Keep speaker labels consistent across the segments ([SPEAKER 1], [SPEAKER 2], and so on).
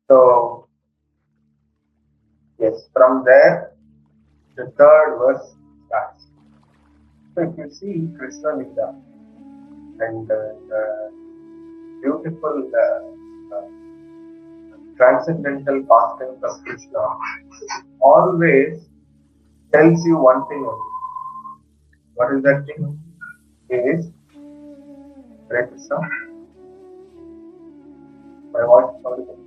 [SPEAKER 1] So, yes, from there, the third verse starts. So, if you see Krishna Lila and the beautiful transcendental pastimes of Krishna, always tells you one thing only. What is that thing? It is Hare Krishna. My voice is audible?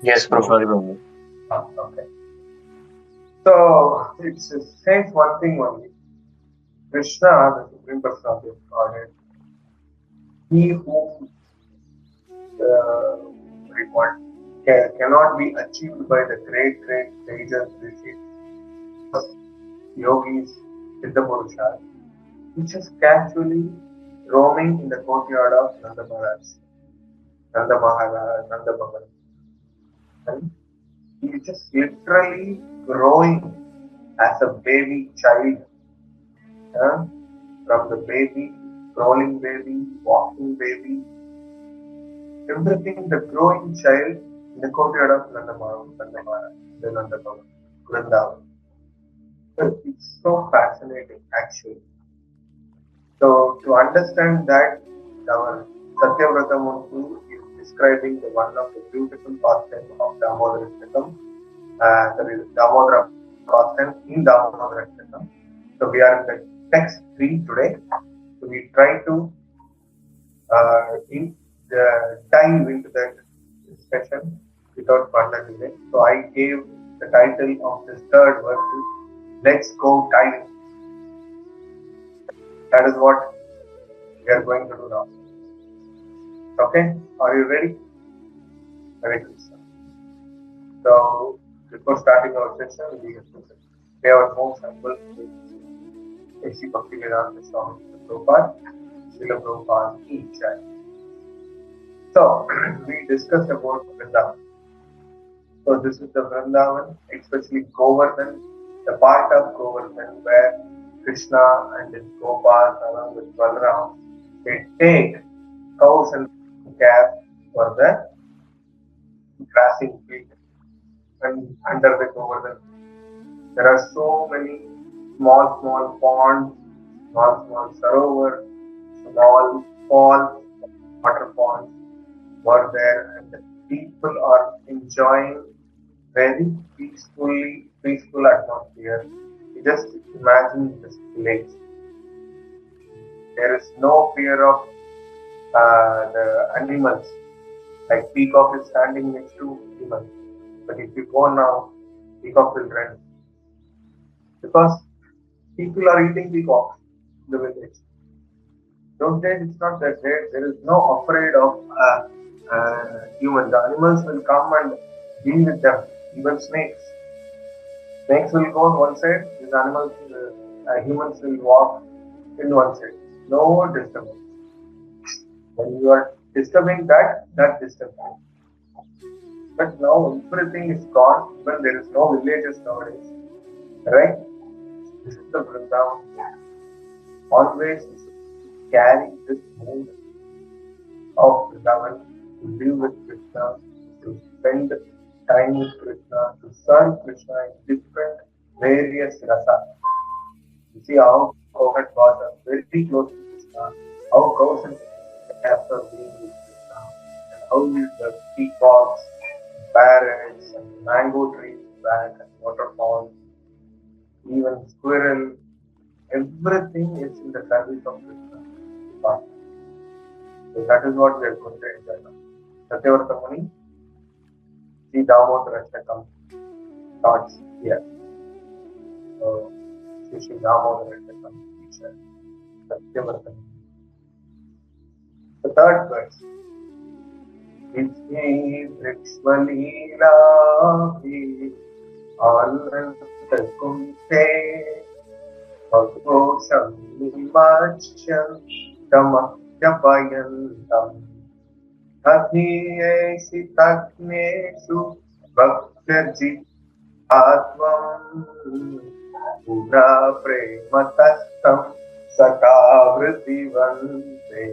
[SPEAKER 2] Yes, Prabhu.
[SPEAKER 1] Okay. So it says one thing only. Krishna, the Supreme Personality of Godhead, he who cannot be achieved by the great sages, rishis, yogis, Siddha Purushas, which is casually roaming in the courtyard of Nanda Bhavan. And he is just literally growing as a baby child. From the baby, crawling baby, walking baby, everything, the growing child in the courtyard of Nanda Bhavan, Vrindavan. So it's so fascinating actually. So to understand that, our Satyavrata Muni is describing the one of the beautiful pastimes of Damodarāṣṭakam, that is Damodara pastime in Damodarāṣṭakam. So we are in the text 3 today. So we try to dive into that discussion without further delay. So I gave the title of this third verse, Let's Go Diving. That is what we are going to do now. Okay, are you ready? Very good, sir. So before starting our session, we have to pay our most humble A.C. Bhaktivedanta Swami Prabhupada, Srila Prabhupada each child. So we discussed about Vrindavan. So this is the Vrindavan, especially Govardhan, the part of Govardhan where Krishna and his Gopals along with Balaram, they take cows and calves for the grassing field. And under the Govardhan, there are so many small ponds, small sarovars, small falls, water ponds were there, and the people are enjoying very peaceful atmosphere. You just imagine this place. There is no fear of the animals. Like peacock is standing next to humans. But if you go now, peacock will run. Because people are eating peacocks in the village. Those days it's not that there is no afraid of humans. The animals will come and deal with them. Even snakes. Snakes will go on one side, these animals, humans will walk in one side. No disturbance. When you are disturbing that disturbs you. But now everything is gone, even there is no villages nowadays. Right? This is the Vrindavan. Always carry this mood of Vrindavan to live with Krishna, to spend time with Krishna, to serve Krishna in different various rasas. You see how coconut was are very close to Krishna, how cows and calves are being with Krishna, and how the peacocks, parrots, and mango trees back and waterfalls, even squirrel, everything is in the service of Krishna. So that is what we are going to enjoy now. Satyavrata Muni, see Damodarāṣṭakam starts here. So, Shri Damodarāṣṭakam teacher, Satyavrata Muni. The third verse. Vijne Vrikshmalila Bhi Ananta Kumte Bhagosham Nimacham Dhamma yapayantam Athiyesi takneshu bhaktyajit atvam puna prematastam sakavriti vande.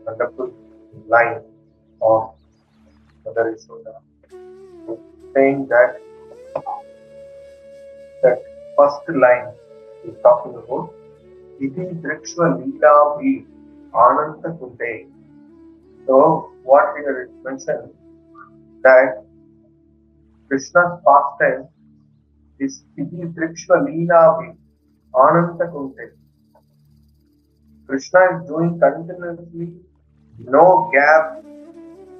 [SPEAKER 1] Wonderful line of Mother Yashoda saying that first line is talking about Iti Drikshva Leela Bhi Ananta Kunte. So what here is mentioned that Krishna's pastime is Iti Drikshva Leela Bhi Ananta Kunte. Krishna is doing continuously, no gap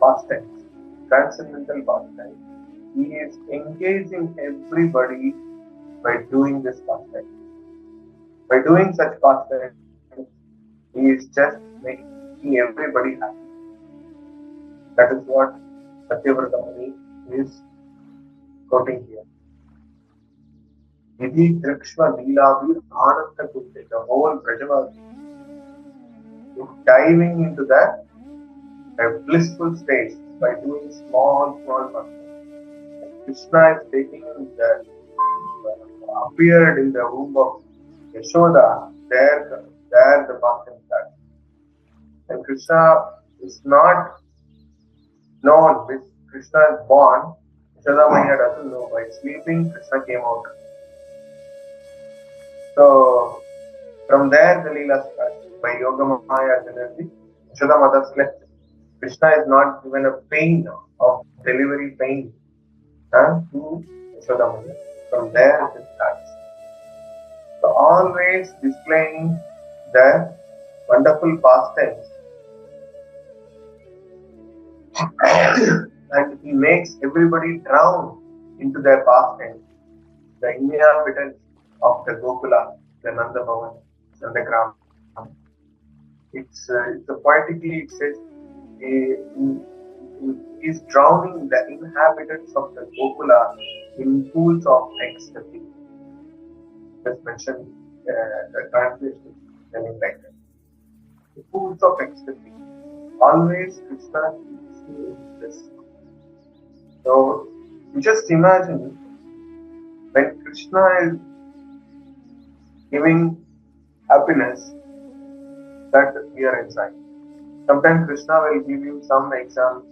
[SPEAKER 1] pastimes, transcendental pastimes. He is engaging everybody by doing this pastime. By doing such pastimes, he is just making everybody happy. That is what Satyavrata Muni is quoting here. Vidhi Drikshva Leelabhi Ananta Kutte. The whole Brajavasi is diving into that blissful stage by doing small pastimes. Krishna is taking the appeared in the womb of Yashoda, there the pastime starts. And Krishna is not known when Krishna is born. Yashoda Maya doesn't know. By sleeping, Krishna came out. So from there the lilas starts. By Yoga Maya's energy, Yashoda Mother slept. Krishna is not given a pain of delivery pain to Yashoda Maya. From there it starts. So always displaying the wonderful pastimes. And he makes everybody drown into their pastimes. The inhabitants of the Gokula, the Nanda Bhavan, Nandagram. It's poetically it says he is drowning the inhabitants of the Gokula in pools of ecstasy. Just mentioned the translation telling like that. The pools of ecstasy. Always Krishna keeps you in this. So you just imagine when Krishna is giving happiness that we are inside. Sometimes Krishna will give you some exams,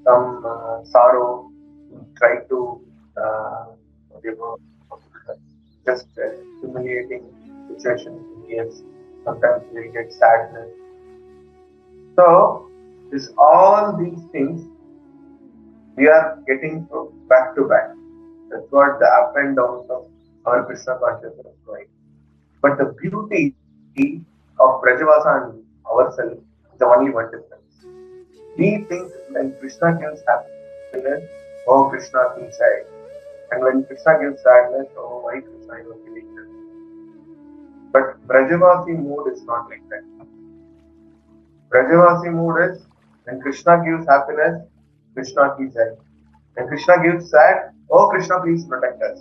[SPEAKER 1] some sorrow, try to just humiliating situations. Yes, sometimes we will get sadness. So, all these things we are getting back to back. That's what the up and downs of our Krishna consciousness is like. But the beauty of Brajavasa and ourselves is the only one difference. We think when Krishna gives happiness, oh Krishna feels sad. And when Krishna gives sadness, oh why Krishna is feeling this. But Brajavasi mood is not like that. Brajavasi mood is when Krishna gives happiness, Krishna feels sad. When Krishna gives sad, oh Krishna please protect us.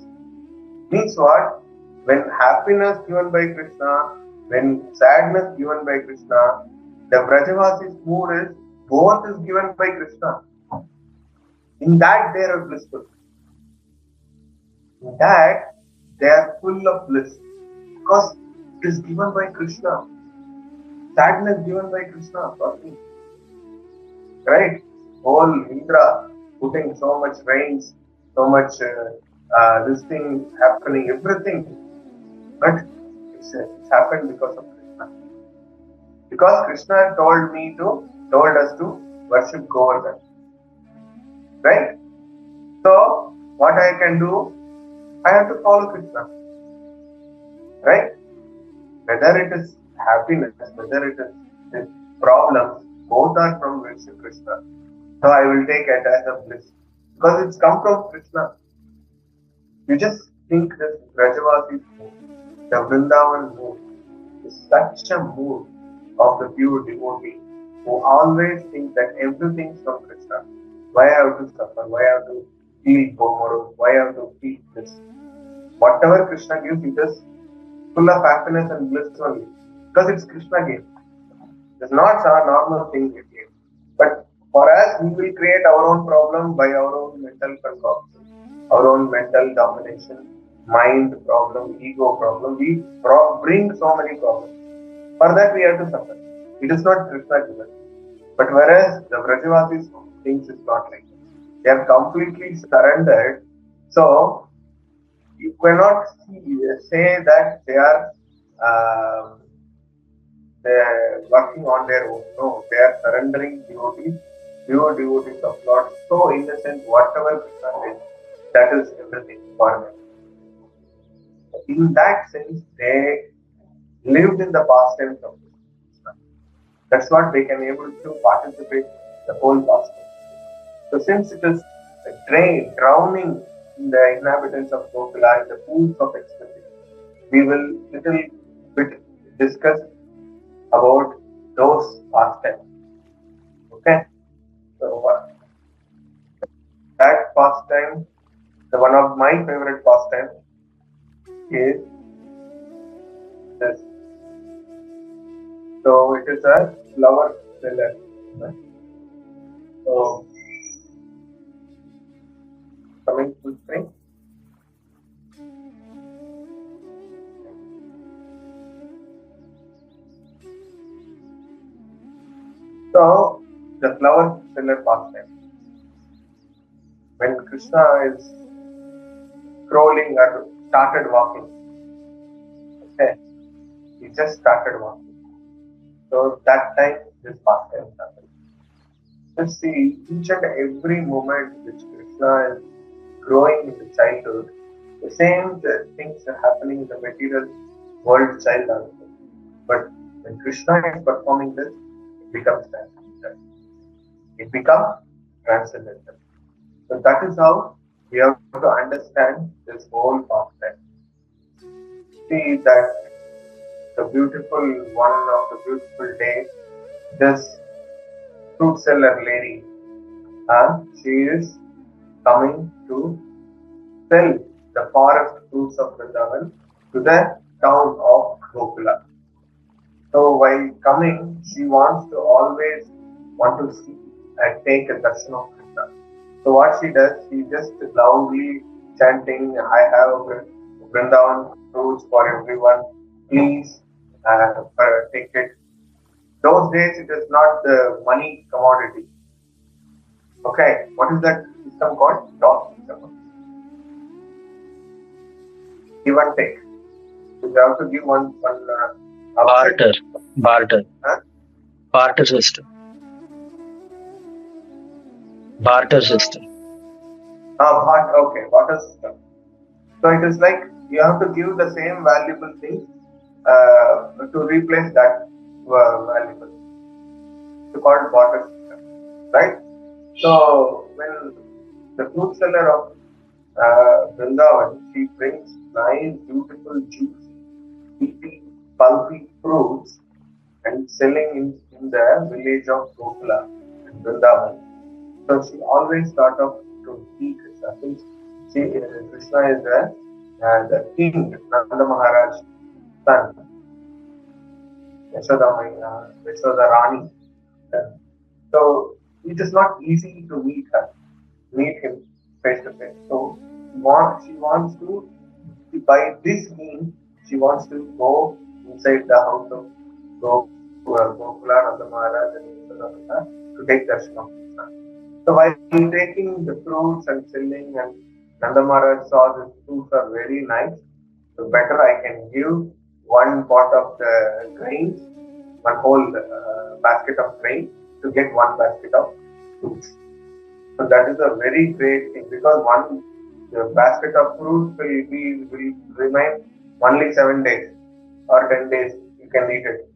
[SPEAKER 1] Means what? When happiness given by Krishna, when sadness given by Krishna, the Brajavasi's mood is both is given by Krishna. In that they are blissful. In that they are full of bliss. Because it is given by Krishna. Sadness given by Krishna for me. Right? Whole Indra putting so much rains, so much this thing happening, everything. But it's happened because of Krishna. Because Krishna told us to worship Govardhan. Right? So, what I can do, I have to follow Krishna. Right? Whether it is happiness, whether it is problems, both are from Krishna. So I will take it as a bliss. Because it's come from Krishna. You just think that Brajavasi's mood, the Vrindavan mood, is such a mood of the pure devotee who always think that everything is from Krishna. Why I have to suffer? Why I have to feel tomorrow? Why I have to feel this? Whatever Krishna gives, it is full of happiness and bliss only. because it's Krishna game. It's not a normal thing we game. But for us, we will create our own problem by our own mental concoction, our own mental domination, mind problem, ego problem. We bring so many problems. For that, we have to suffer. It is not Krishna given. But whereas the Vrajavasis things is not like that. They are completely surrendered. So, you cannot say that they are working on their own. No, they are surrendering devotees, pure devotees of Lord. So innocent, whatever Krishna says, that is everything for them. In that sense, they lived in the pastimes of Krishna. That's what they can able to participate in the whole pastime. So since it is drowning in the inhabitants of Gokula, in the pools of ecstasy, we will little bit discuss about those pastimes. Okay? So that pastime, one of my favorite pastimes is this. So it is a flower seller. So coming to spring. So the flower seller pastime. When Krishna is crawling or started walking, okay, he just started walking. So that time this pastime happened. Just see each and every moment which Krishna is growing in the childhood, the same things are happening in the material world child also. But when Krishna is performing this, it becomes transcendental. It becomes transcendental. So that is how we have to understand this whole pastime. See that the beautiful one of the beautiful day, this fruit seller lady, she is coming to sell the forest fruits of Vrindavan to the town of Gokula. So while coming, she wants to always see and take a darshan of Krishna. So what she does, she just loudly chanting, I have Vrindavan fruits for everyone, please take it. Those days it is not the money commodity. Okay, what is that system called? DOS system. Give and take. So you have to give one
[SPEAKER 2] barter.
[SPEAKER 1] Huh?
[SPEAKER 2] Barter system. Barter system.
[SPEAKER 1] Okay, barter system. So it is like you have to give the same valuable things to replace that valuable. It's called barter system, right? So when the fruit seller of Vrindavan, she brings nice, beautiful, juicy, meaty, pulpy fruits and selling in the village of Gokula in Vrindavan. So she always thought of to see Krishna. Since Krishna is the king, Nanda Maharaj's son, Yashoda Rani. So it is not easy to meet him face to face. So she wants to, by this means, she wants to go inside the house of Gokula, Nanda Maharaj and Yashoda to take darshan of Krishna. So while taking the fruits and selling, and Nanda Maharaj saw these fruits are very nice, so better I can give one pot of the grains, one whole basket of grain to get one basket of fruits. So that is a very great thing, because the basket of fruits will remain only 7 days or 10 days. You can eat it.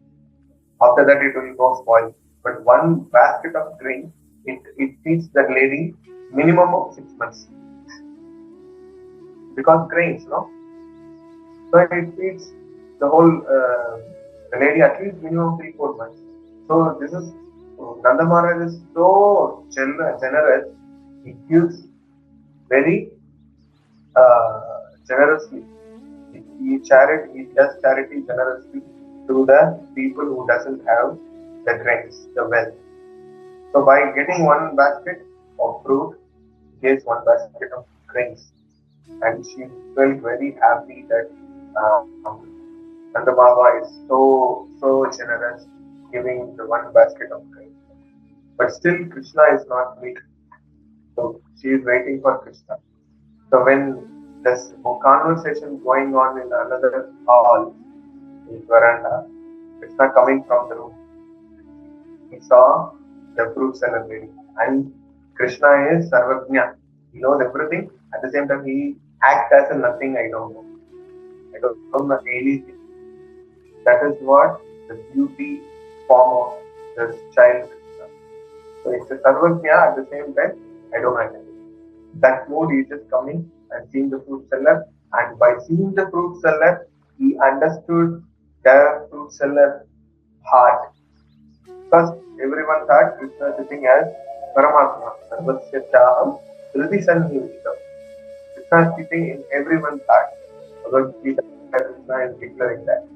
[SPEAKER 1] After that, it will go spoil. But one basket of grain, it feeds that lady minimum of 6 months. Because grains, no? So it feeds the whole the lady at least minimum 3-4 months. So this is Nanda Maharaj is so generous. He gives very generously. He does charity generously to the people who doesn't have the grains, the wealth. So by getting one basket of fruit, he gave one basket of grains, and she felt very happy that Nanda Baba is so generous, giving the one basket of grains. But still, Krishna is not meet. So she is waiting for Krishna. So when there's conversation going on in another hall, in veranda, Krishna coming from the room, he saw the fruit seller lady. And Krishna is Sarvajna. He knows everything. At the same time, he acts as a nothing. I don't know. I don't know anything. That is what the beauty form of this child Krishna. So it's a Sarvajna. At the same time, I don't know anything. That mood is just coming and seeing the fruit seller. And by seeing the fruit seller, he understood the fruit seller heart. Because everyone thought Krishna sitting as Paramatma, Sarvasya Chaham, Hridi Sannivitam. Krishna is sitting in everyone's heart. Bhagavad Gita, Krishna is declaring that.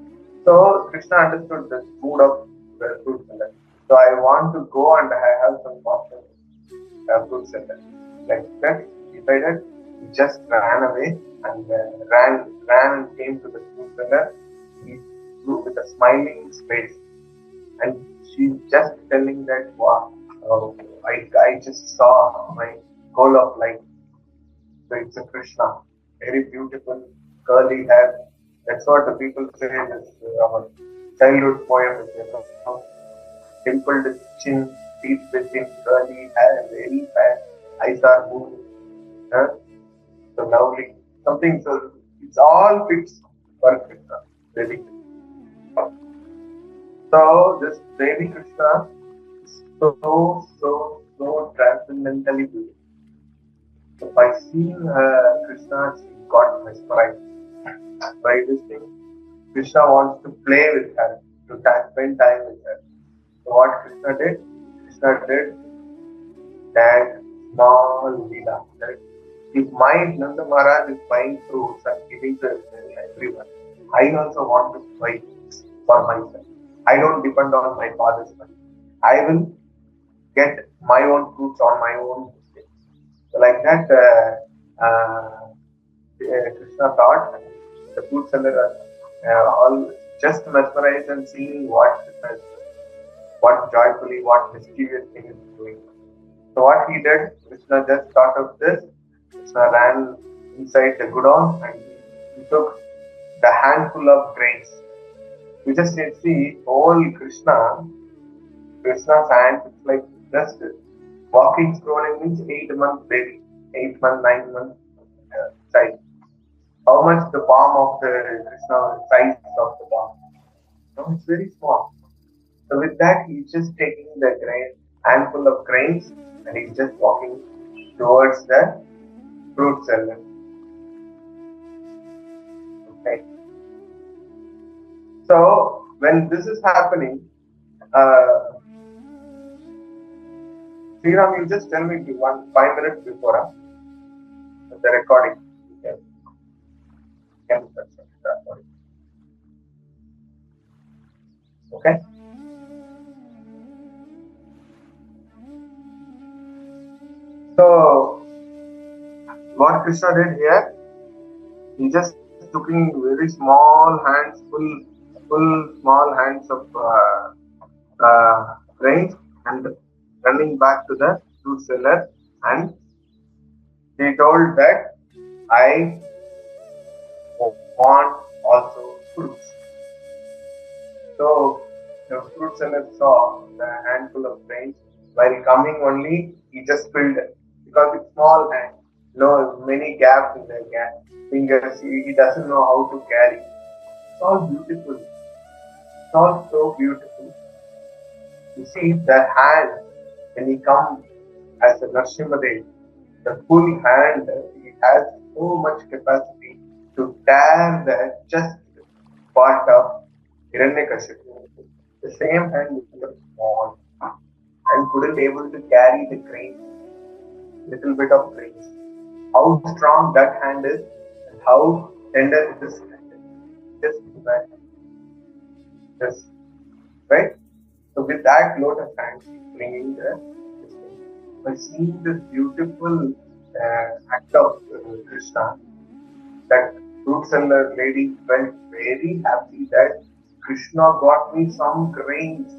[SPEAKER 1] So Krishna understood the mood of the fruit seller. So I want to go and I have some portion of fruit seller. Like that, he decided, he just ran away and ran and came to the fruit seller. He flew with a smiling face. And she's just telling that, wow, I just saw my goal of life. So it's a Krishna, very beautiful, curly hair. That's what the people say is our childhood poem. Dimpled chin, teeth within, curly hair, very fat, eyes are moving. So lovely. Something, so it's all fits for Krishna, Vedic. So this Devi Krishna is so transcendentally beautiful. So by seeing Krishna, she got mesmerized. By this thing, Krishna wants to play with her, to spend time with her. So what Krishna did? Krishna did that small lila. That if my Nanda Maharaj is buying fruits and giving to everyone, I also want to buy for myself. I don't depend on my father's money. I will get my own fruits on my own mistake. So like that, Krishna thought, the fruit seller all just mesmerized and seeing what joyfully, what mischievous thing is doing. So what he did, Krishna just thought of this. Krishna ran inside the godown and he took the handful of grains. You just see whole Krishna's hands, it's like just walking, scrolling means 8 months baby, 8 months, 9 months child. How much the palm of the Krishna, size of the palm? No, it's very small. So with that, he's just taking the handful of grains and he's just walking towards the fruit seller. Okay. So when this is happening, Sriram, you just tell me 5 minutes before the recording. Okay. So what Krishna did here, he just took in very small hands, full small hands of grains and running back to the fruit seller, and he told that I want also fruits. So the fruit seller saw the handful of grains. While coming only, he just filled it because it's small hand. Many gaps in the fingers. He doesn't know how to carry. It's all beautiful. It's all so beautiful. You see the hand when he comes as a Narsimhadev, the full hand, he has so much capacity to tear the chest part of Hiranyakashipu. The same hand was small and couldn't able to carry the grains, little bit of grains. How strong that hand is and how tender this hand is. Just imagine. Yes. Right? So with that lotus hand, she's bringing the this thing. By seeing this beautiful act of Krishna, that fruit seller lady felt very happy that Krishna got me some grains.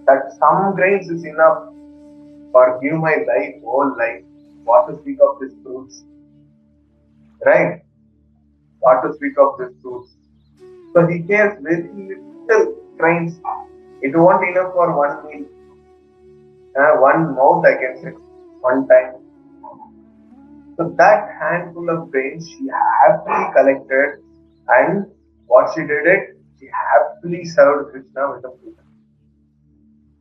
[SPEAKER 1] That some grains is enough for give my life, whole life. What to speak of these fruits, right? What to speak of these fruits? So he cares very little grains. It won't enough for one meal, one mouth I can say, one time. So that handful of grains she happily collected, and what she did it, she happily served Krishna with the food.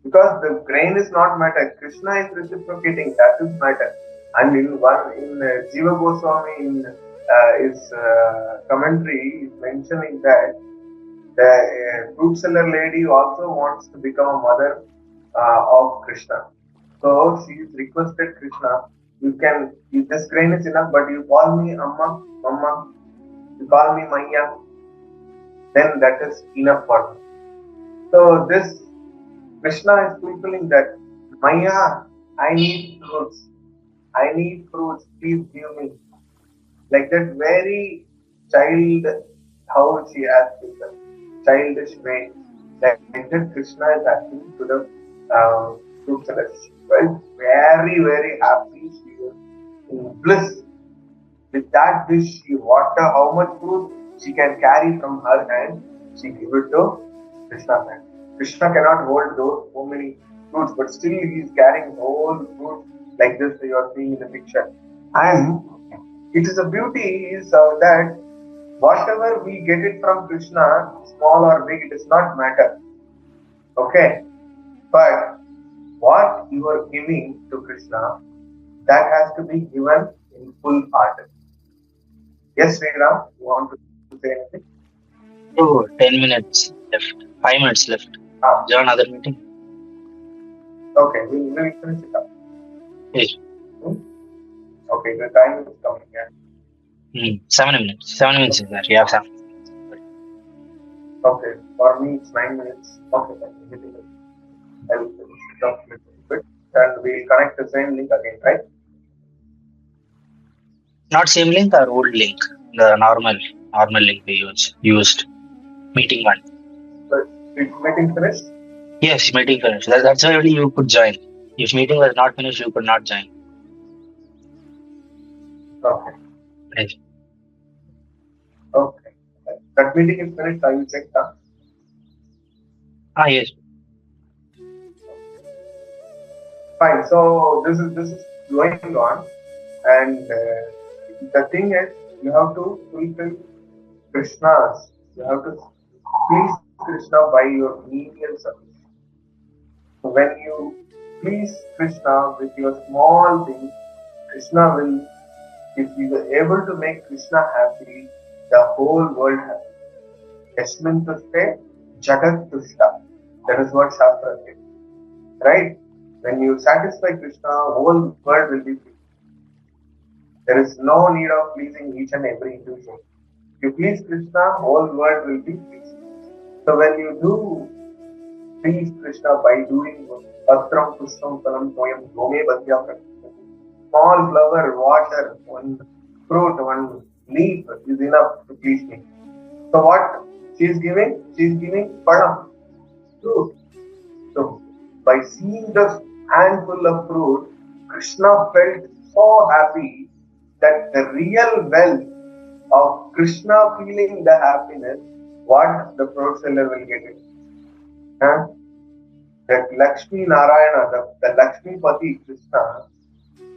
[SPEAKER 1] Because the grain is not matter, Krishna is reciprocating, that is matter. And in Jiva Goswami in his commentary is mentioning that the fruit seller lady also wants to become a mother of Krishna. So she requested Krishna, this grain is enough, but you call me Amma, Mama, you call me Maya, then that is enough for me. So this Krishna is fulfilling that. Maya, I need fruits. I need fruits. Please give me. Like that very child, how she asked in the childish way. Like that Krishna is asking to the fruit seller. She felt very, very happy. She was in bliss. With that dish, how much fruit she can carry from her hand, she give it to Krishna's hand. Krishna cannot hold those so many fruits, but still he is carrying whole fruit like this you are seeing in the picture. And it is a beauty is that whatever we get it from Krishna, small or big, it does not matter. Okay? But what you are giving to Krishna, that has to be given in full heart. Yes, Sriram, you want to say anything?
[SPEAKER 2] Oh, 10 minutes left. 5 minutes left. Is there another meeting?
[SPEAKER 1] Okay, we'll finish it up.
[SPEAKER 2] Yes.
[SPEAKER 1] Okay, the time is coming. Yeah.
[SPEAKER 2] 7 minutes. 7 minutes is there. You have 7 minutes.
[SPEAKER 1] Okay, for me it's 9 minutes. Okay, I'll finish it up a little bit. And we'll connect the same link again, right?
[SPEAKER 2] Not same link or old link? The normal link we used. Meeting one.
[SPEAKER 1] So, is meeting finished?
[SPEAKER 2] Yes, meeting finished. That's why only you could join. If meeting was not finished, you could not join.
[SPEAKER 1] Okay.
[SPEAKER 2] Right.
[SPEAKER 1] Okay. That meeting is finished. Are you checked?
[SPEAKER 2] Yes.
[SPEAKER 1] Fine. So this is going on, and the thing is, you have to fulfill Krishna's. You have to please Krishna by your menial service. So when you please Krishna with your small things, Krishna will, if you are able to make Krishna happy, the whole world happy. Yasmin tushte jagat tushta. That is what Shastra says. Right? When you satisfy Krishna, whole world will be free. There is no need of pleasing each and every individual. If you please Krishna, whole world will be pleased. So when you do please Krishna by doing Patram Pushpam Phalam Toyam Gome Badhya, small flower, water, one fruit, one leaf is enough to please me. So what she is giving? She is giving Padam, fruit. So by seeing the handful of fruit, Krishna felt so happy that the real wealth of Krishna feeling the happiness, what the fruit seller will get it. That Lakshmi Narayana, the Lakshmi Pati Krishna,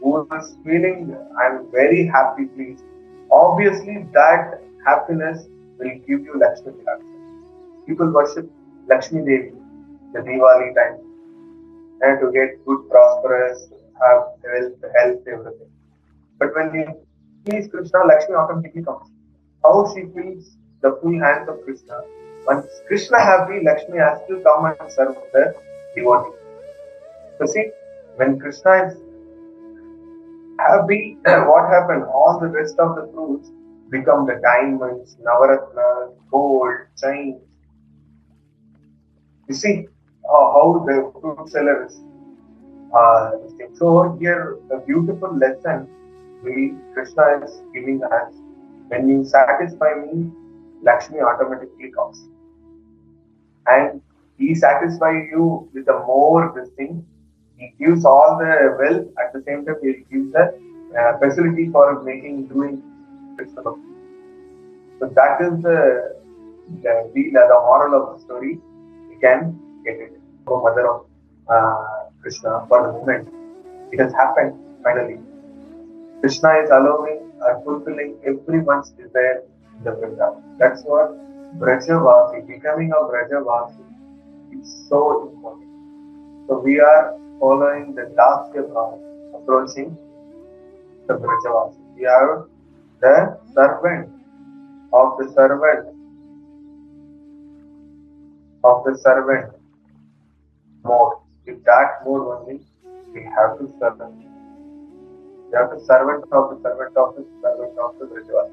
[SPEAKER 1] who is feeling, I'm very happy, please. Obviously, that happiness will give you Lakshmi happiness. People worship Lakshmi Devi, the Diwali time, and to get good, prosperous, have health, everything. But when you please Krishna, Lakshmi automatically comes. How she feels the full hands of Krishna. When Krishna happy, Lakshmi has to come and serve the devotee. So see, when Krishna is happy, what happened? All the rest of the fruits become the diamonds, navaratnas, gold, chains. You see how the fruit seller is. So here a beautiful lesson Krishna is giving us. When you satisfy me, Lakshmi automatically comes. And he satisfies you with the more this thing. He gives all the wealth, at the same time he gives the facility for doing Krishna Bhakti. So that is the moral of the story. You can get it. So mother of Krishna, for the moment, it has happened finally. Krishna is allowing or fulfilling everyone's desire in the Vrindavan. That's what Brajavasi, becoming a Brajavasi, is so important. So we are following the Dasya Bhava, approaching the Brajavasi. We are the servant of the servant mode. With that mode only, we have to serve. We are the servant of the servant of the servant of the Brajavasi.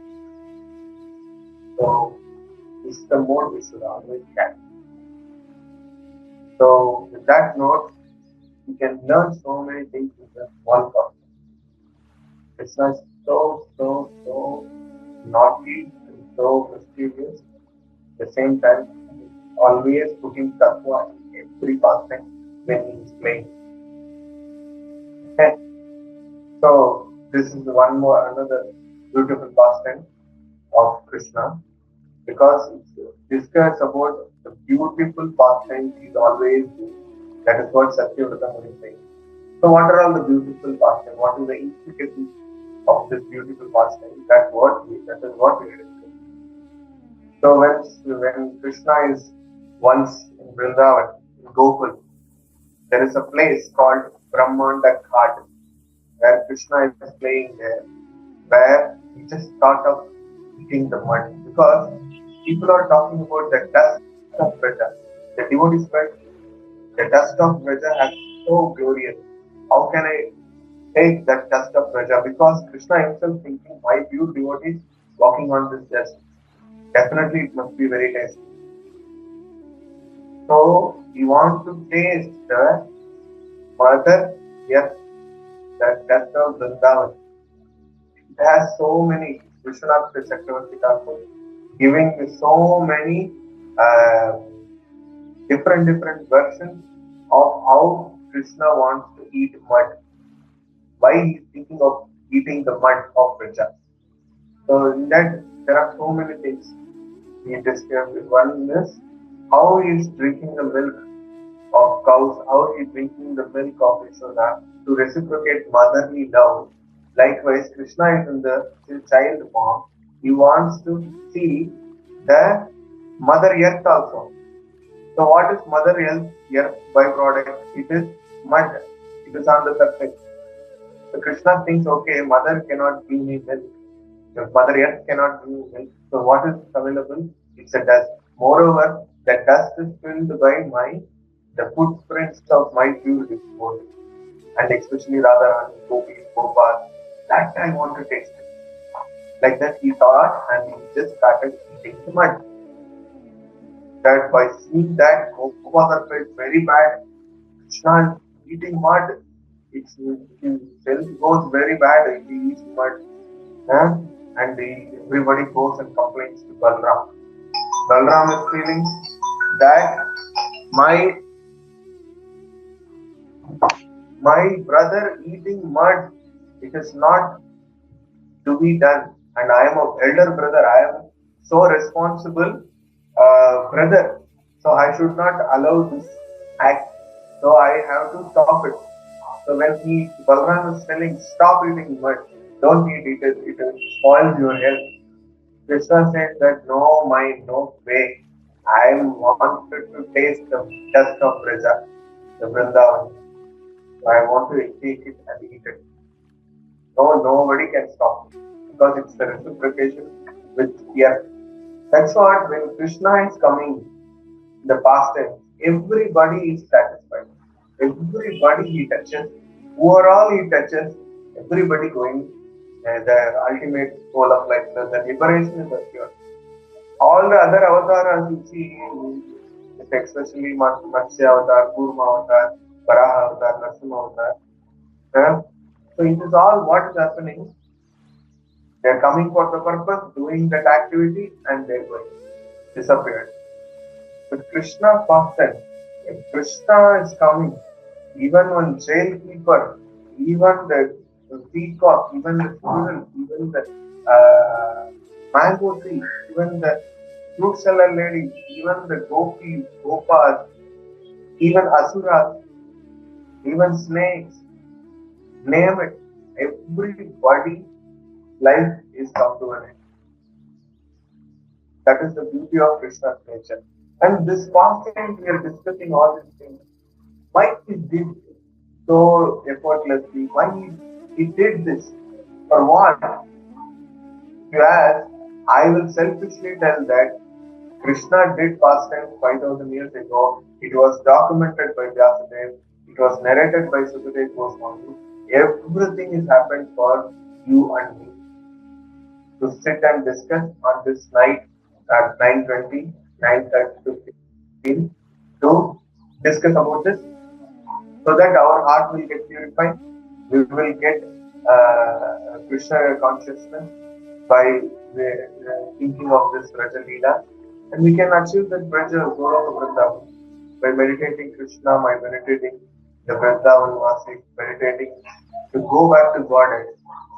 [SPEAKER 1] So this is the mode we should always carry. So with that note, you can learn so many things in just one process. Krishna is so naughty and so mysterious. At the same time, he is always putting tattva in every pastime when he is playing. Okay. So this is another beautiful pastime of Krishna, because it's discussed about the beautiful pastimes he is always doing. That is what Satyavratam is saying. So what are all the beautiful pastimes? What is the intricacy of this beautiful pastime? That is what we are discussing. So when Krishna is once in Vrindavan, in Gokula, there is a place called Brahmanda Ghat, where Krishna is playing there, where he just thought of eating the mud, because people are talking about the dust of Vraja. The devotees said, the dust of Vraja is so glorious. How can I take that dust of Vraja? Because Krishna himself thinking, my few devotees walking on this dust, definitely it must be very tasty. So he wants to taste the mother earth, the dust of Vrindavan. It has so many, Vishwanath Chakravarti Thakur giving so many different versions of how Krishna wants to eat mud. Why he is thinking of eating the mud of Vraja. So in that there are so many things we discussed. One is how he is drinking the milk of cows, how he is drinking the milk of Yashoda to reciprocate motherly love. Likewise, Krishna is in the child form. He wants to see the mother earth also. So what is mother earth byproduct? It is mud. It is on the surface. So Krishna thinks, okay, mother cannot give me milk. If mother earth cannot give me milk, so what is available? It's a dust. Moreover, the dust is filled by the footprints of my few devotees, and especially Radharani, Gopi, Gopal. That I want to taste it. Like that he thought, and he just started eating the mud. That by seeing that Gopal felt very bad. Krishna is eating mud. His health goes very bad if he eats mud. And everybody goes and complains to Balram. Balram is feeling that my brother eating mud, it is not to be done, and I am an elder brother. I am so responsible brother, so I should not allow this act. So I have to stop it. So when Balram is telling, stop eating mud, don't eat it, it spoils your health. Krishna said that no way. I wanted to taste the dust of Vraja, the Vrindavan. So I want to take it and eat it. No, nobody can stop it, because it's the reciprocation with earth. That's what when Krishna is coming in the past tense, everybody is satisfied. Everybody he touches, overall he touches, everybody going the ultimate goal of life, the liberation is assured. All the other avatars you see, especially Matsya Avatar, Kurma Avatar, Varaha Avatar, Narasimha Avatar. So it is all what is happening. They are coming for the purpose, doing that activity, and they are going disappeared. But Krishna fasted. When Krishna is coming, even one jailkeeper, even the peacock, even the squirrel, even the mango tree, even the fruit seller lady, even the gopis, gopas, even asuras, even snakes, name it. Everybody life is come to an end. That is the beauty of Krishna's nature. And this fasting, we are discussing all these things. Why he did so effortlessly? Why he did this? For what? If you ask, I will selfishly tell that Krishna did pastime 5000 years ago. It was documented by Vyasadeva. It was narrated by Sukadeva Goswami. Everything is happened for you and me to sit and discuss on this night at 9:20, 9:30 to 15 to discuss about this so that our heart will get purified. We will get Krishna consciousness by thinking of this Raja Leela, and we can achieve that Braja Goloka Vrindavan by meditating Krishna, by meditating the Vrindavan Vāsīs, meditating to go back to Godhead.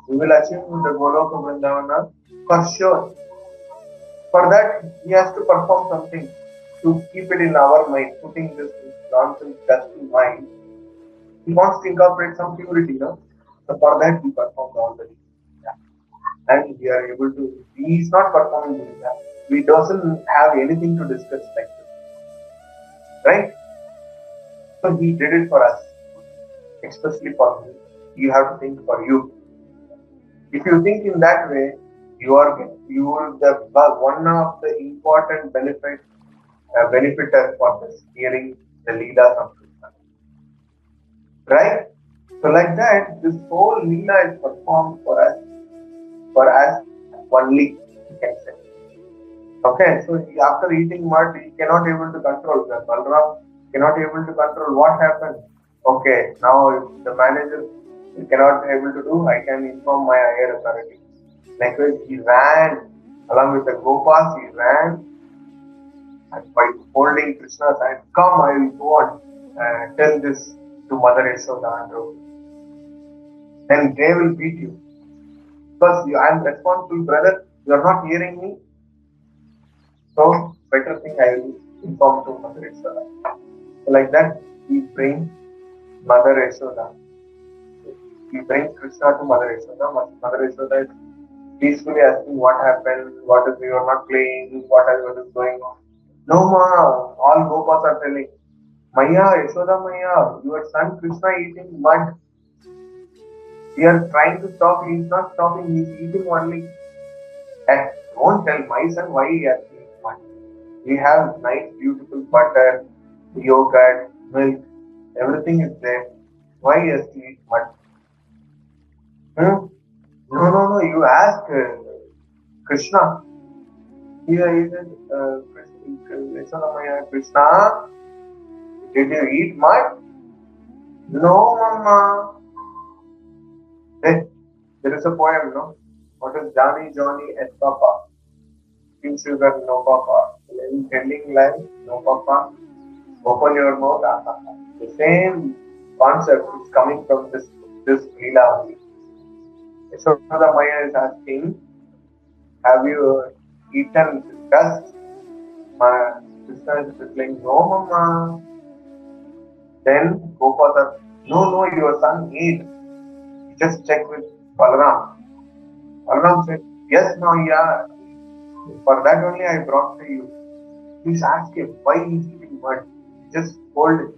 [SPEAKER 1] We will achieve the Goloka Vrindavana for sure. For that, he has to perform something to keep it in our mind, putting this nonsense dust in mind. He wants to incorporate some purity, no? So for that, he performs all the things. And we are able to, he is not performing Leela. We doesn't have anything to discuss like this. Right? So he did it for us, especially for me. You have to think for you. If you think in that way, you are the one of the important benefiter for this hearing the Leela of Krishna. Right? So like that, this whole Leela is performed for us only, you can say. Okay, so after eating mud, he cannot able to control. The Balram cannot able to control what happened. Okay, now if the manager cannot able to do, I can inform my higher authority. Likewise, he ran along with the Gopas, he ran and by holding Krishna's hand, come, I will go and tell this to Mother Yashoda and Draupadi. Then they will beat you. Because I am responsible, brother, you are not hearing me. So, better thing I will inform to Mother Yashoda. So, like that, we bring Mother Yashoda. We bring Krishna to Mother Yashoda. Mother Yashoda is peacefully asking what happened, what is you are not playing, what is going on. No ma, all Gopas are telling, Maya, Yashoda Maya, your son Krishna eating mud. We are trying to stop, he is not stopping, he is eating only. And don't tell my son why he has eaten mud. We have nice, beautiful butter, yogurt, milk, everything is there. Why he has to eat mud? No, you ask Krishna. Here is Krishna, did you eat mud? No, Mama. There is a poem, no? What is Johnny, and Papa? King sugar, no Papa. Telling lies, no Papa. Open your mouth, The same concept is coming from this Leela only. So the Maya is asking, have you eaten dust? Krishna is replying, no, Mama. Then Gopala, no, your son ate. Just check with Balaram. Balaram said, yes, yeah. For that only I brought to you. Please ask him why he is eating mud. Just hold it.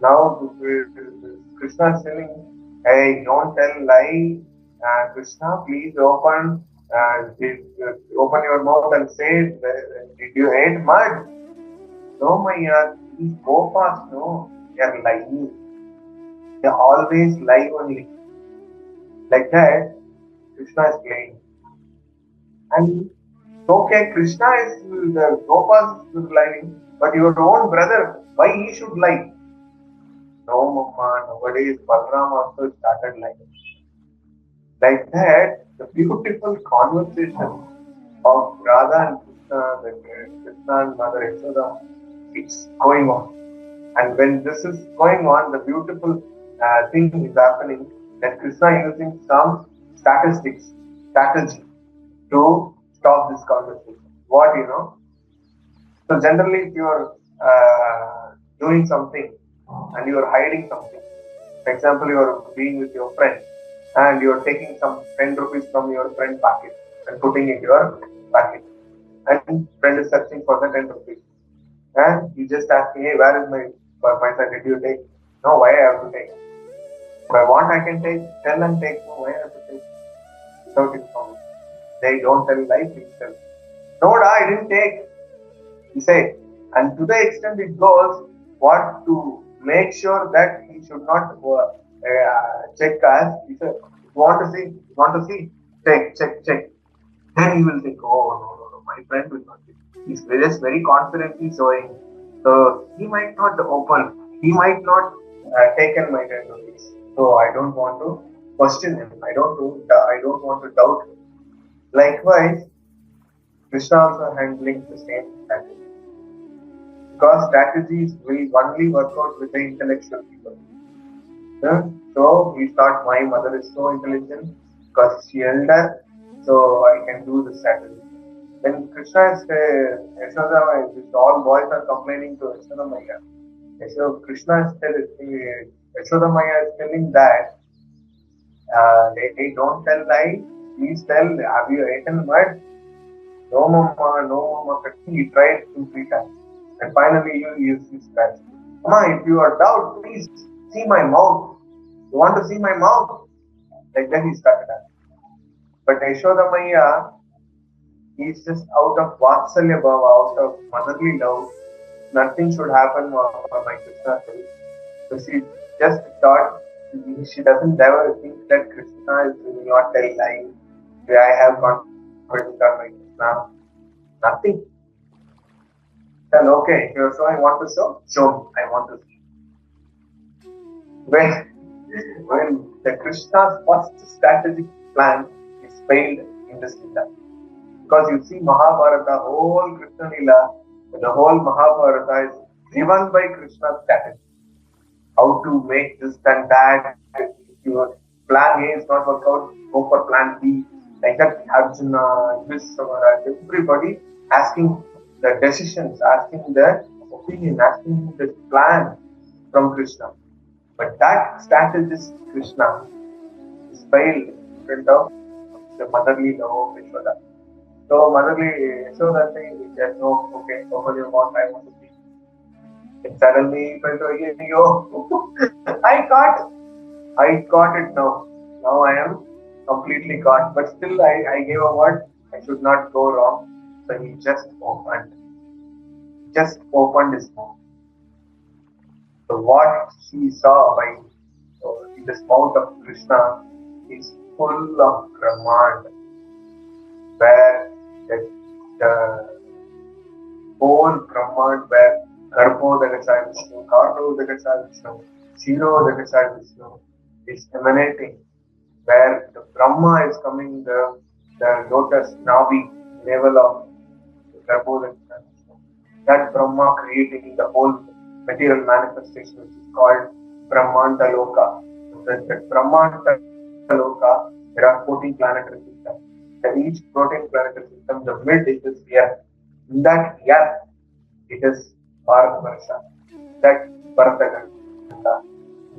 [SPEAKER 1] Now Krishna is telling, hey, don't tell lie. Krishna, please open your mouth and say, did you eat mud? No, Maya, these Gopas, no, they are lying. They always lie only. Like that, Krishna is playing. And okay, Krishna is the Gopas is lying, But your own brother, why he should lie? No, Mama, nowadays Balram also started lying. Like that, the beautiful conversation of Radha and Krishna, Krishna and Mother Yashoda, it's going on. And when this is going on, the beautiful thing is happening that Krishna using some strategy to stop this conversation. What So generally, if you are doing something and you are hiding something, for example, you are being with your friend and you are taking some 10 rupees from your friend pocket and putting in your pocket, and friend is searching for the 10 rupees, and you just ask, hey, where is my paisa? Did you take? No, why I have to take? If I want, I can take. Tell and take. No, why I have to take? Without information. They don't tell life, please tell. No, I didn't take. He said, and to the extent it goes, what to make sure that he should not check us. He said, want to see, check. Then he will think, oh no, my friend will not take. He's just very confidently showing. So he might not open, he might not taken my 10 rupees. So I don't want to question him. I don't want to doubt him. Likewise, Krishna also handling the same strategy. Because strategies will only work out with the intellectual people. Yeah? So he thought my mother is so intelligent because she elder, so I can do the strategy. When Krishna is Yashoda, all boys are complaining to Yashoda Maya. So Krishna is telling, Yashoda Maya is telling that they don't tell lies. Please tell, have you eaten mud? No, Mama. He tried 2-3 times. And finally, you use this scratch. Mama, if you are doubt, please see my mouth. You want to see my mouth? Like that he started asking. But Yashoda Maya, he's just out of Vatsalya Bhava, out of motherly love. Nothing should happen for my Krishna. So she just thought, she doesn't ever think that Krishna will not tell lies. I have confidence on my Krishna. Nothing. Then okay, if you're showing, want to show me. I want to see. When the Krishna's first strategic plan is failed in this lila. Because you see Mahabharata, whole Krishna lila, the whole Mahabharata is driven by Krishna's strategy. How to make this and that. If your plan A is not work out, go for plan B. Like that, Arjuna, Vishwamara, everybody asking the decisions, asking the opinion, asking the plan from Krishna. But that strategist Krishna is failed in front of the motherly love of Yashoda. So motherly Yashoda saying, yes, no, okay, open your mouth, I want to see. And suddenly he felt, I caught it now. Now I am completely caught. But still I gave a word, I should not go wrong. So he just opened his mouth. So what she saw in the mouth of Krishna is full of Brahmand, where the whole Brahmand, where Garbhodakasaya Vishnu, Karnodakasaya Vishnu, Shirodakasaya Vishnu is emanating, where the Brahma is coming, the lotus Navi level of Garbhodakasaya Vishnu. That Brahma creating the whole material manifestation, which is called Brahmanda Loka. That Brahmanda Loka, there are 14 planetary systems. And each 14 planetary system, the mid is this Earth. In that Earth, it is Bharatvarsha, that Bharataganda,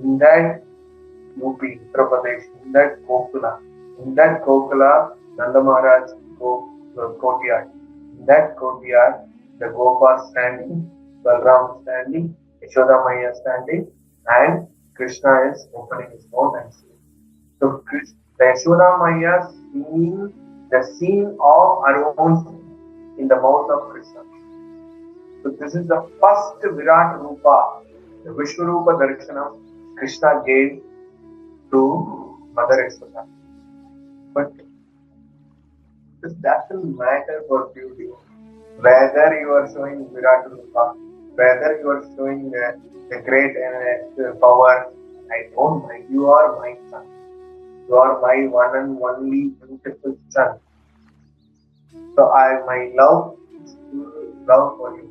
[SPEAKER 1] in that UP, Uttar Pradesh, in that Gokula, Nanda Maharaj courtyard. In that courtyard, the Gopa standing, Balram standing, Yashoda Maya standing, and Krishna is opening his mouth and saying. So the Yashoda Maya seeing the scene of her own sin in the mouth of Krishna. So this is the first Virat Rupa, the Vishwarupa Darshana Krishna gave to Mother Yashoda. But this doesn't matter for beauty. Whether you are showing Virat Rupa whether you are showing the great power, I don't mind. You are my son. You are my one and only beautiful son. So my love is pure love for you.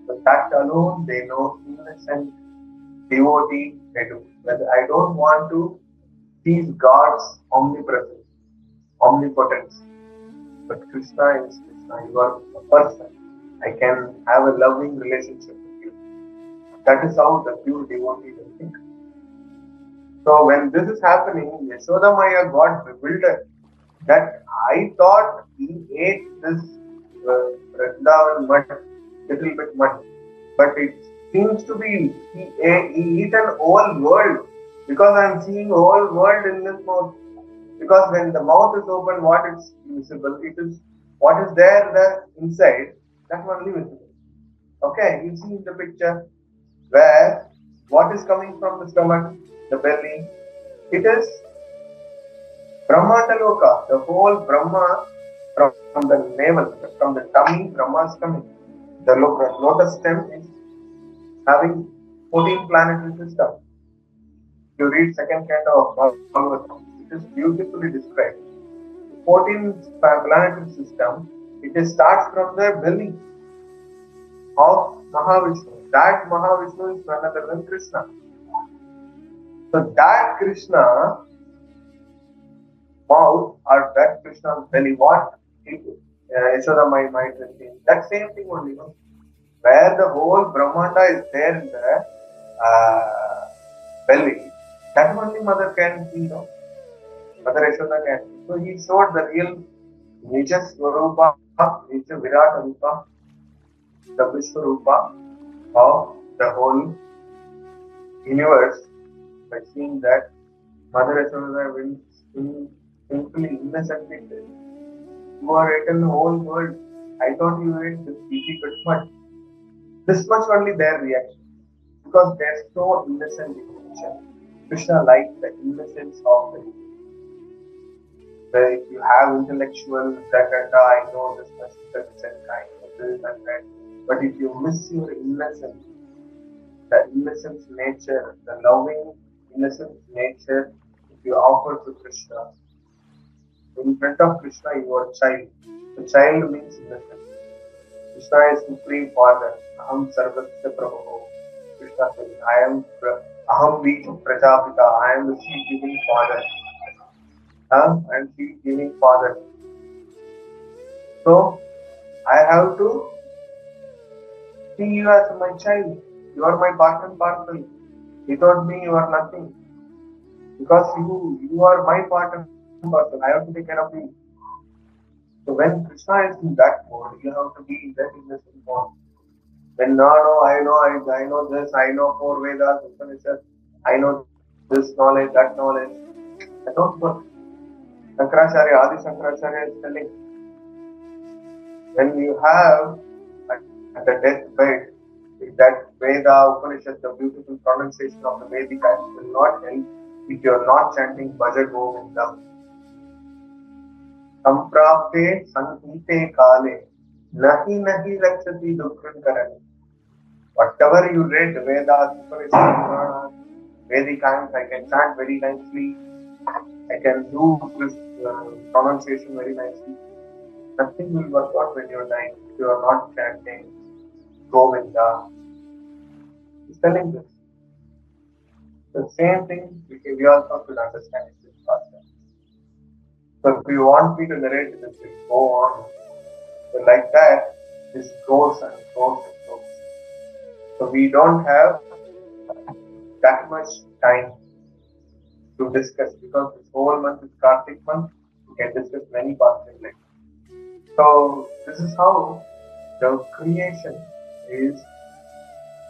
[SPEAKER 1] So that alone they know innocent devotee they do. But I don't want to see God's omnipresence, omnipotence. But Krishna is Krishna. You are a person. I can have a loving relationship with you. That is how the pure devotee will think. So when this is happening, Yashoda Maya got bewildered that I thought he ate this Vrindavan mud, little bit mud, but it seems to be he eat an whole world because I am seeing whole world in this mouth. Because when the mouth is open, what is visible? It is what is there the inside that only visible. Okay, you see in the picture where what is coming from the stomach, the belly. It is Brahmandaloka, the whole Brahma from the navel, from the tummy, Brahma is coming. The lotus stem is having 14 planetary system. If you read second canto of Bhagavatam, it is beautifully described. 14 planetary system, it starts from the belly of Mahavishnu. That Mahavishnu is none other than Krishna. So that Krishna mouth or that Krishna's belly, what Yashoda might think. That same thing only, where the whole Brahmanda is there in the belly, that only mother can see, Mother Yashoda can see. So he showed the real Nija Swarupa, Nija Virata Rupa, the Vishwarupa of the whole universe by seeing that Mother Yashoda will simply innocently say, you are eaten the whole world. I thought you ate this easy bit much. This much only their reaction. Because they are so innocent in nature. Krishna likes the innocence of the universe. Where if you have intellectual agenda, I know this much intelligent, I know this and that. But if you miss your innocence, the innocent nature, the loving innocent nature, if you offer to Krishna, in front of Krishna you are a child. The child means innocent. Krishna is Supreme Father. Aham Sarvasya Prabhu. Krishna says, I am Aham Beach Prajapita. I am the seed giving Father. I am seed giving Father. So I have to see you as my child. You are my part and parcel. Without me, you are nothing. Because you are my part and parcel. I have to take care of you. So when Krishna is in that mode, you have to be in that innocent mode. When I know this, I know 4 Vedas, Upanishads, I know this knowledge, that knowledge. I don't work. Adi Shankaracharya is telling, when you have at the deathbed, that Veda, Upanishad, the beautiful pronunciation of the Vedic will not help if you are not chanting Bhaja Govindam. Samprapte Sanhite Kale Nahi Lakshati Dukran Karani. Whatever you read, Vedas, Upanishads, Vedic hymns, I can chant very nicely. I can do this pronunciation very nicely. Nothing will work out when you are dying if you are not chanting Govinda. He's telling this. The same thing we also should understand in this process. So if you want me to narrate this, go on. So like that, this goes and goes and goes. So we don't have that much time to discuss because this whole month is Kartik month. We can discuss many parts in it. So this is how the creation is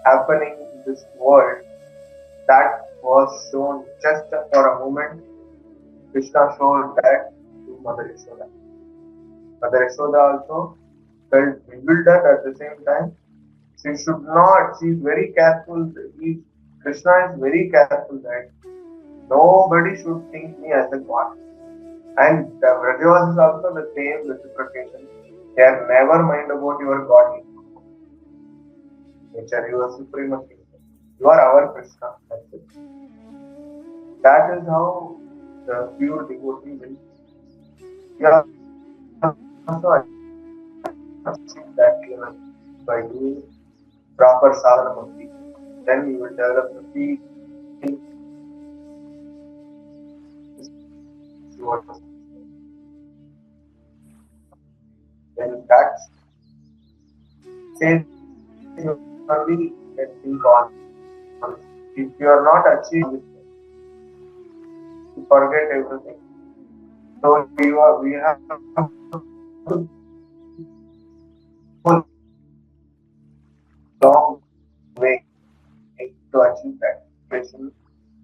[SPEAKER 1] happening in this world that was shown just for a moment. Krishna showed that to Mother Yashoda. Mother Yashoda also felt bewildered at the same time. She is very careful. Krishna is very careful that nobody should think me as a god. And the Vrajavas is also the same reciprocation. They are never mind about your godliness. nature. You are supremacy. You are our Krishna. That's it. That is how the pure devotee will. You also achieve that level by doing proper sadhana bhakti. Then you will develop the feel towards. Then that stage you only can think on. If you are not achieving, you forget everything. So we have to go long way to achieve that situation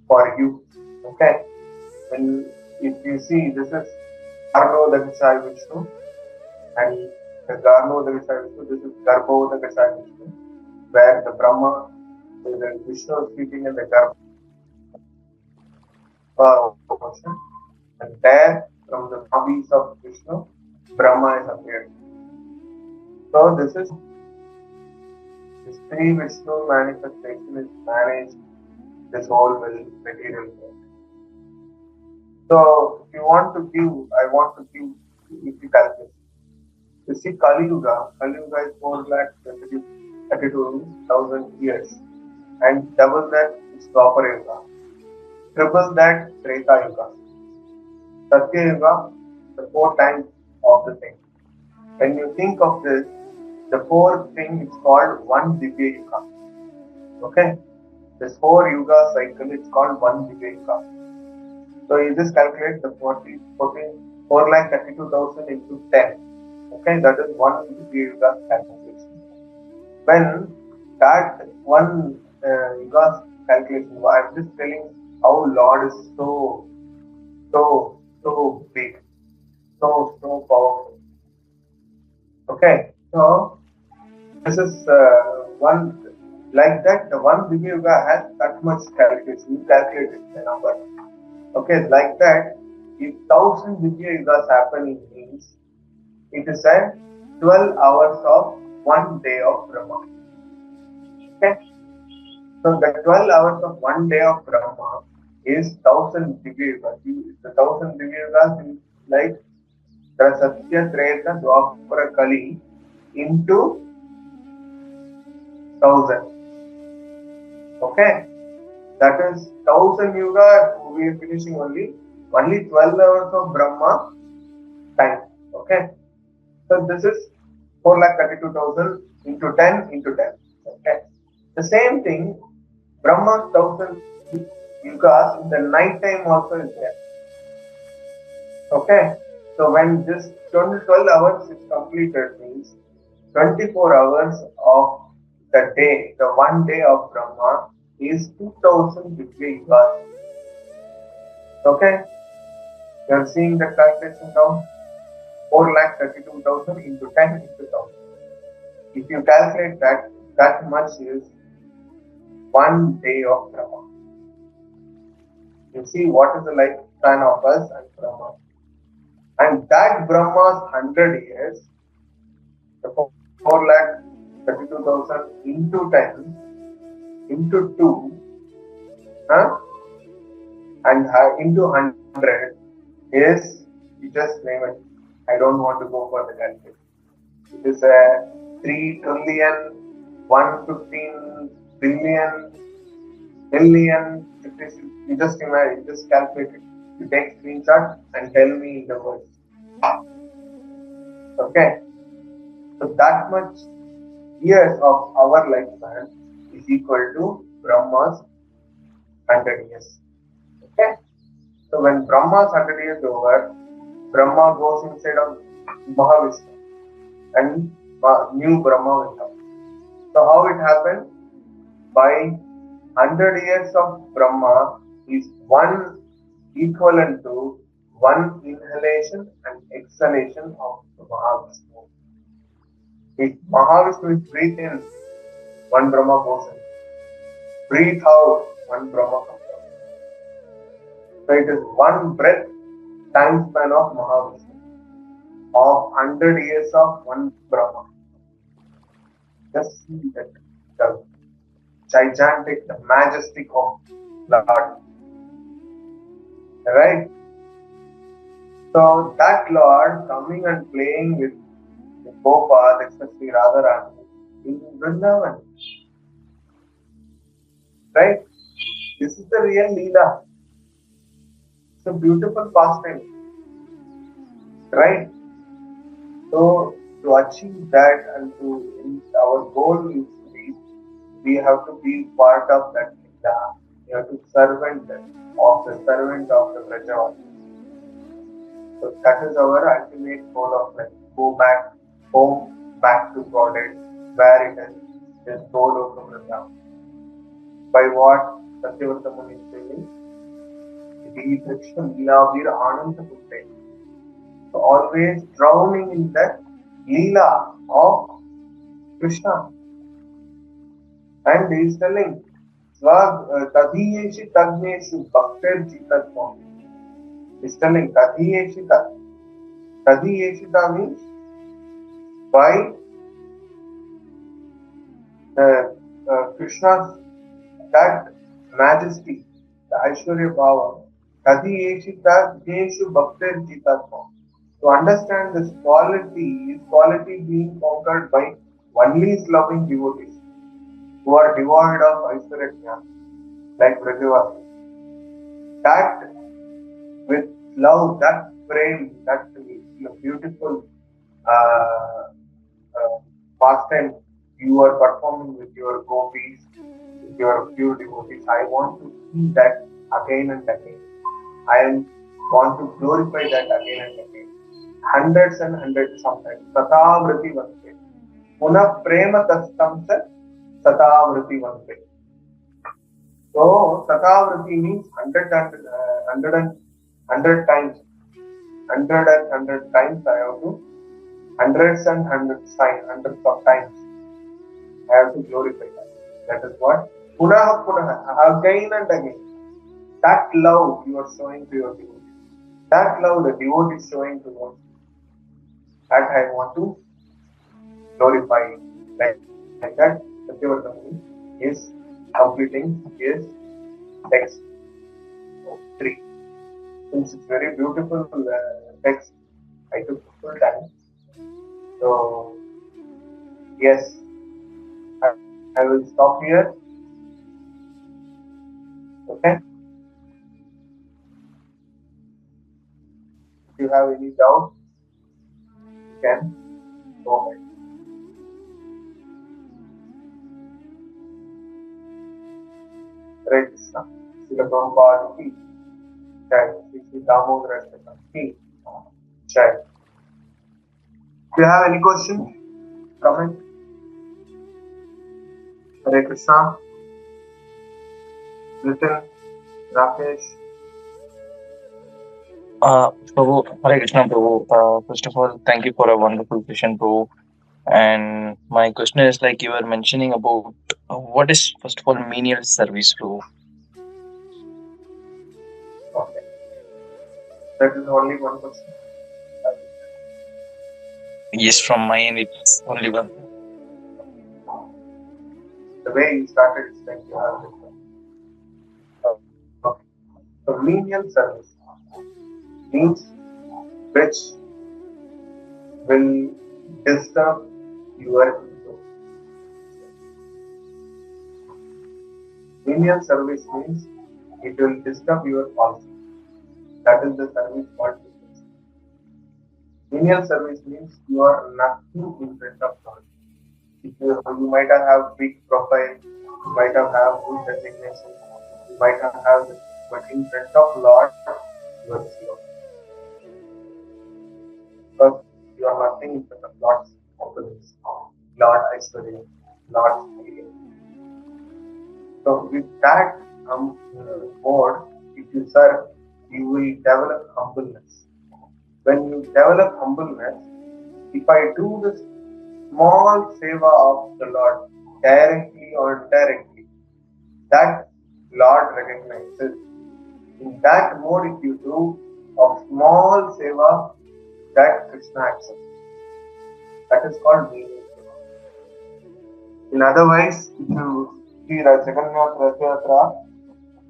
[SPEAKER 1] for you. Okay. When if you see this is Garno the Gachai Vishnu and the Garno the Gachai Vishnu, this is Garbho the Gachai Vishnu, where the Brahma, the Vishnu is sitting in the Garbha portion, and there from the Vāsīs of Vishnu, Brahma is appeared. So this is this three Vishnu manifestation is managed this whole material world. So if you want to give, I want to give, if you calculate. You see Kali Yuga is 4,32,000 years, and double that is Dwapara Yuga, triple that Treta Yuga, Satya Yuga, the 4 times of the thing. When you think of this, the 4th thing is called one Divya Yuga. Okay? This 4 Yuga cycle is called one Divya Yuga. So you just calculate the 4,32,000 into 10. Okay, that is one Yuga calculation. When that one Yuga calculation, I'm just telling how Lord is so big, so powerful. Okay, so this is one like that. The one Divya Yuga has that much calculation. You calculate it, the number. Okay, like that. If 1,000 Divya Yugas happen, it means it is a 12 hours of 1 day of Brahma. Okay, so the 12 hours of 1 day of Brahma is 1,000 Divya Yugas. The 1,000 Divya Yugas is like the Satya, Treta, Dwapara, Kali into 1,000. Okay, that is 1,000 Yuga. We are finishing only 12 hours of Brahma time. Okay, so this is 4,32,000 into 10 into 10. Okay, the same thing, Brahma's 1,000 Yugas in the night time also is there. Okay, so when this 12 hours is completed, means 24 hours of the day, the 1 day of Brahma is 2,000 Divya Yugas. Okay, you are seeing the calculation down, 4,32,000 into 10 into 1,000. If you calculate that, that much is 1 day of Brahma. You see what is the lifespan of us and Brahma. And that Brahma's 100 years, the 4,32,000 into 10 into 2, and into 100 is, you just name it. I don't want to go for the calculation. It is a 3 trillion, 115 billion, million. You just imagine, just calculate it. You take screenshot and tell me in the words. Okay. So that much years of our lifespan is equal to Brahma's 100 years. Okay. So when Brahma's 100 years over, Brahma goes inside of Mahavishnu and new Brahma will come. So how it happened? By 100 years of Brahma is one equivalent to one inhalation and exhalation of Mahavishnu. If Mahavishnu is breathed in, one Brahma goes in. Breathe out, one Brahma comes out. So it is one breath time span of Mahavishnu of 100 years of one Brahma. Just see that. the gigantic, the majestic of Lord. Right? So that Lord coming and playing with the Gopas, especially Radharani, in Vrindavan. Right? This is the real Leela. It's a beautiful pastime. Right? So to achieve that and our goal is to be, we have to be part of that Leela. We have to servant of the Brajavasi. So that is our ultimate goal of life. Go back home, back to Godhead, where it is Goloka Vrindavan. By what Satyavrata Muni is saying, Shri Krishna Leela Ananda Putre. So always drowning in that Leela of Krishna. And he is telling, Tadhiyeshi Tagneshu Bhaktir Jitatvam. He is telling Tadhiyeshita. Tadhiyeshita means by Krishna's that majesty, the Aishwarya Bhava, Tadhiyeshita Jneshu Bhaktir Jitatvam. To understand this quality being conquered by only his loving devotees who are devoid of Aishwarya Jnana, like Brajavasi. That with love, that frame, that beautiful pastime you are performing with your gopis, with your pure devotees. I want to see that again and again. I want to glorify that again and again. Hundreds and hundreds sometimes. Satavriti vante. Puna prema tastam sa satavriti vante. So satavriti means 100 times. 100 times I have to hundreds of times I have to glorify that. That is what punaha, again and again. That love you are showing to your devotee. That love the devotee is showing to us. That I want to glorify. Like that, Satyavrata Muni is completing his text 3. Since it's very beautiful text, I took full time. So, yes, I will stop here. Okay? If you have any doubt, you can go ahead. Hare Krishna. Srila Prabhupada ki Jai. Sri Damodarāṣṭakam ki Jai. Do you have any question? Comment? Hare Krishna. Nitin, Rakesh.
[SPEAKER 2] Prabhu, Hare Krishna, Prabhu. First of all, thank you for a wonderful session, Prabhu. And my question is like you were mentioning about what is first of all menial service, Prabhu?
[SPEAKER 1] Okay. That is only one question.
[SPEAKER 2] Yes, from my end, it's only one.
[SPEAKER 1] The way you started is like you have this one. Okay. So menial service means which will disturb your ego. Menial service means it will disturb your policy. That is the service called business. Menial service means you are nothing in front of God. You might have big profile, you might have good designation, you might have this, but in front of Lord, you are zero. Because you are nothing in front of Lord's opulence, Lord Aishwarya, Lord's healing. So with that mode, if you serve, you will develop humbleness. When you develop humbleness, if I do this small seva of the Lord, directly or indirectly, that Lord recognizes. In that mode, if you do a small seva, that Krishna accepts. That is called menial seva. In otherwise, if you see the Jagannath Rath Yatra,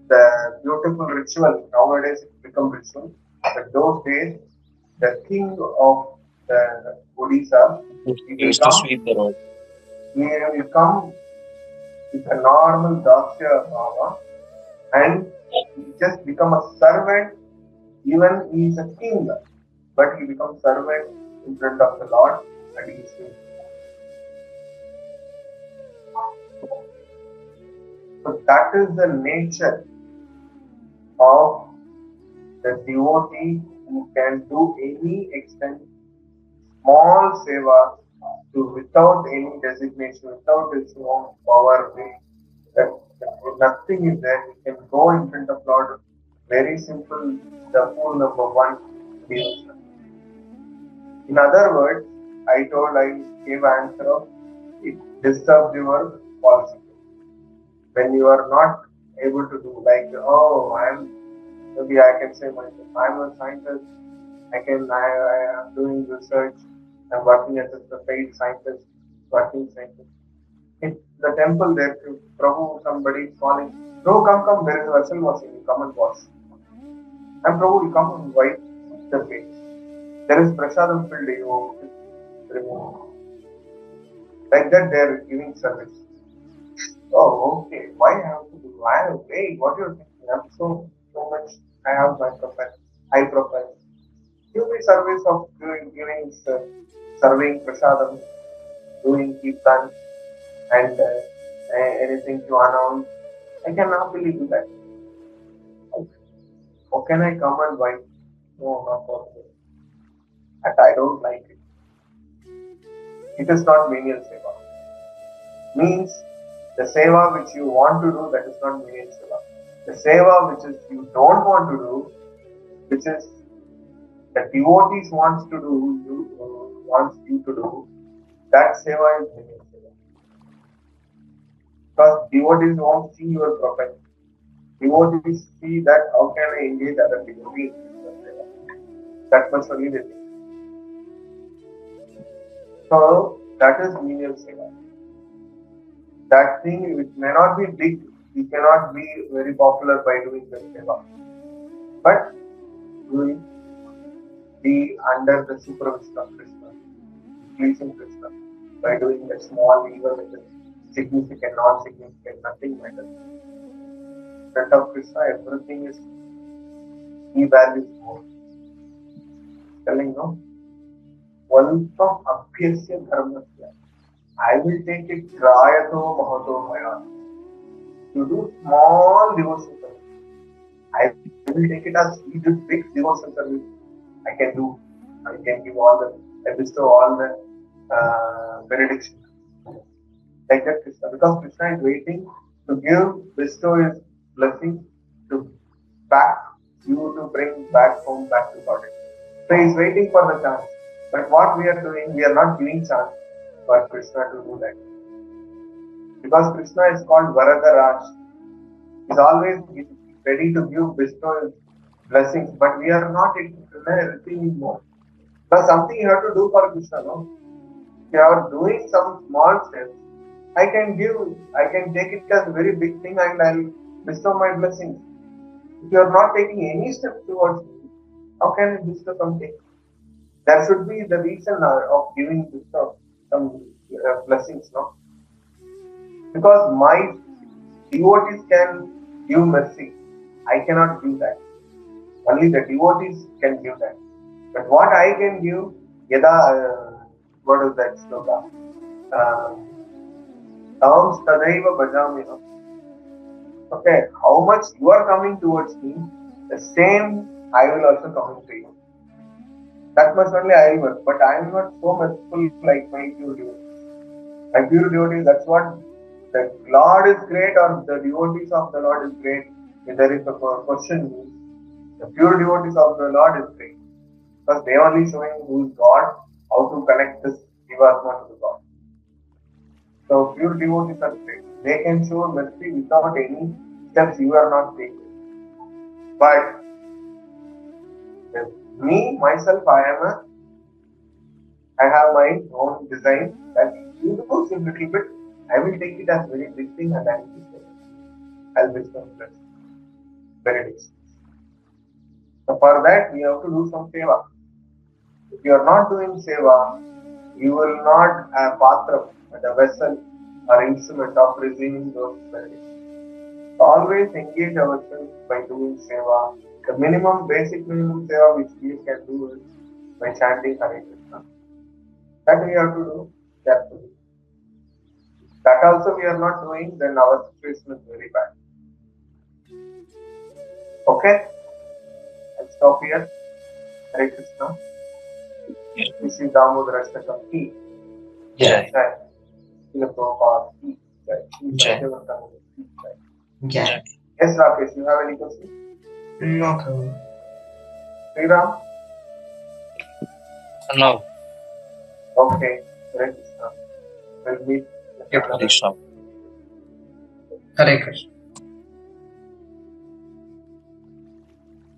[SPEAKER 1] the beautiful ritual, nowadays it become ritual. But those days, the king of the Odisha, he will
[SPEAKER 2] Used to
[SPEAKER 1] come,
[SPEAKER 2] sweep the road.
[SPEAKER 1] he will come with a normal Daksha Bhava and he just become a servant. Even he is a king, but he becomes servant in front of the Lord and he is king. So that is the nature of the devotee who can do any extent small seva to without any designation, without his own power, that nothing is there. He can go in front of Lord. Very simple, the rule number one, devotion. In other words, I gave answer of it disturbs your policy. When you are not able to do, like, oh, maybe I can say myself, I'm a scientist, I am doing research, I'm working as a paid scientist, working scientist. In the temple there, Prabhu, somebody is calling, no, come, there is a vessel washing, you come and wash. And Prabhu will come and wipe the face. There is prasadam filled, you remove. Like that, they are giving service. Oh, okay. Why I have to do? I have wait. What you're thinking? I'm so much. I have my profile, high profile. Give me service of giving serving prasadam, doing kirtan, and anything to announce. I can happily do that. How can I come and wipe? No, not possible. And I don't like it. It is not menial seva. Means the seva which you want to do, that is not menial seva. The seva which is you don't want to do, which is the devotees wants to do, wants you to do, that seva is menial seva. Because devotees won't see your profile. Devotees see that how can I engage other devotees in the seva. That much only they think. So that is menial seva. That thing, it may not be big, you cannot be very popular by doing the seva. But you will be under the supervision of Krishna, pleasing Krishna, by doing the small, even if it is significant, non-significant, nothing matters. In front of Krishna, everything is, he values more. Telling no, Valpam Abhyasya Dharmasya. I will take it Trayato Mahato Maya. To do small devotion service. I will take it as he did big devotion service. I can do. I can give all the, I bestow all the benediction. Like that Krishna. Because Krishna is waiting to bestow his blessing to back you to bring back home, back to God. So he is waiting for the chance. But what we are doing, we are not giving chance for Krishna to do that. Because Krishna is called Varadaraṣṭakam. He is always ready to bestow his blessings, but we are not receiving more. Because something you have to do for Krishna, no? If you are doing some small steps, I can take it as a very big thing and I'll bestow my blessings. If you are not taking any steps towards me, how can I bestow something? That should be the reason of giving some blessings, no? Because my devotees can give mercy. I cannot give that. Only the devotees can give that. But what I can give, what is that sloka? Tams tadaiva bhajami. Okay, how much you are coming towards me, the same I will also come to you. That much only I will work, but I am not so merciful like my pure devotees. My pure devotees, that's what the Lord is great or the devotees of the Lord is great. If there is a question, the pure devotees of the Lord is great. Because they are only showing who is God, how to connect this Jivatma to the God. So pure devotees are great. They can show mercy without any steps you are not taking. But me, myself, I have my own design that you do a little bit, I will take it as very big thing and I will be I'll become blessed. Very big. So for that we have to do some seva. If you are not doing seva, you will not have patra, the vessel or instrument of receiving those benefits. So always engage ourselves by doing seva. The basic minimum seva which we can do is by chanting Hare Krishna. That we have to do carefully. That also we are not doing, then our situation is very bad. Okay? I'll stop here. Hare Krishna. This is Damodarāṣṭakam Verse.
[SPEAKER 2] Jai.
[SPEAKER 1] Jai.
[SPEAKER 3] Jai.
[SPEAKER 1] Yes, Rakesh, you have any questions?
[SPEAKER 3] No, Prabhu.
[SPEAKER 1] Sriram?
[SPEAKER 2] No.
[SPEAKER 1] Okay. Hare Krishna. We'll meet.
[SPEAKER 2] Hare Krishna.
[SPEAKER 3] Hare Krishna.